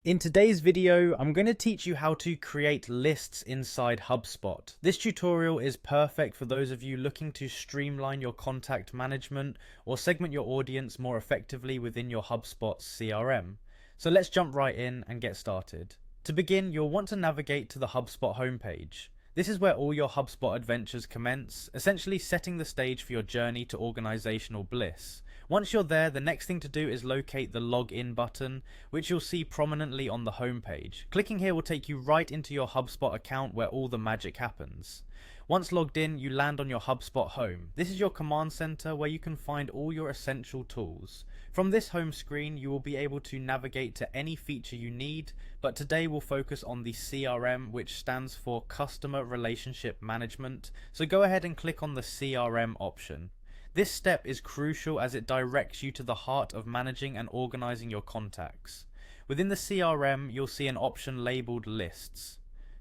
In today's video, I'm going to teach you how to create lists inside HubSpot. This tutorial is perfect for those of you looking to streamline your contact management or segment your audience more effectively within your HubSpot CRM. So let's jump right in and get started. To begin, you'll want to navigate to the HubSpot homepage. This is where all your HubSpot adventures commence, essentially setting the stage for your journey to organizational bliss. Once you're there, the next thing to do is locate the login button, which you'll see prominently on the homepage. Clicking here will take you right into your HubSpot account where all the magic happens. Once logged in, you land on your HubSpot home. This is your command center where you can find all your essential tools. From this home screen, you will be able to navigate to any feature you need, but today we'll focus on the CRM, which stands for Customer Relationship Management. So go ahead and click on the CRM option. This step is crucial as it directs you to the heart of managing and organizing your contacts. Within the CRM, you'll see an option labeled Lists.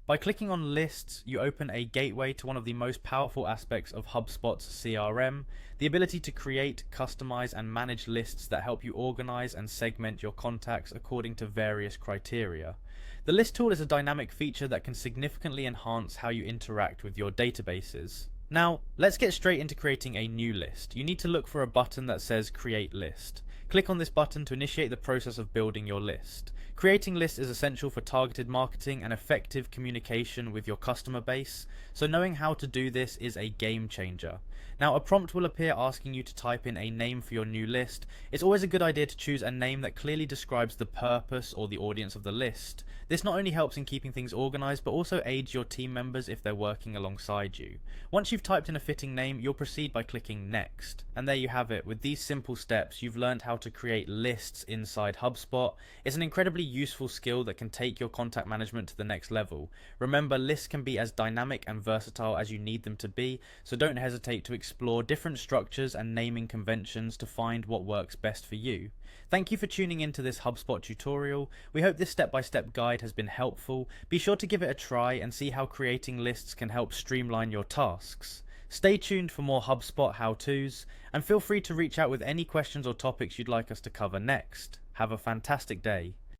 By clicking on Lists, you open a gateway to one of the most powerful aspects of HubSpot's CRM, the ability to create, customize, and manage lists that help you organize and segment your contacts according to various criteria. The list tool is a dynamic feature that can significantly enhance how you interact with your databases. Now, let's get straight into creating a new list. You need to look for a button that says Create List. Click on this button to initiate the process of building your list. Creating lists is essential for targeted marketing and effective communication with your customer base, so knowing how to do this is a game changer. Now, a prompt will appear asking you to type in a name for your new list. It's always a good idea to choose a name that clearly describes the purpose or the audience of the list. This not only helps in keeping things organized, but also aids your team members if they're working alongside you. Once you've typed in a fitting name, you'll proceed by clicking Next. And there you have it. With these simple steps, you've learned how to create lists inside HubSpot. It's an incredibly useful skill that can take your contact management to the next level. Remember, lists can be as dynamic and versatile as you need them to be, so don't hesitate to explore different structures and naming conventions to find what works best for you. Thank you for tuning into this HubSpot tutorial. We hope this step-by-step guide has been helpful. Be sure to give it a try and see how creating lists can help streamline your tasks. Stay tuned for more HubSpot how-tos, and feel free to reach out with any questions or topics you'd like us to cover next. Have a fantastic day.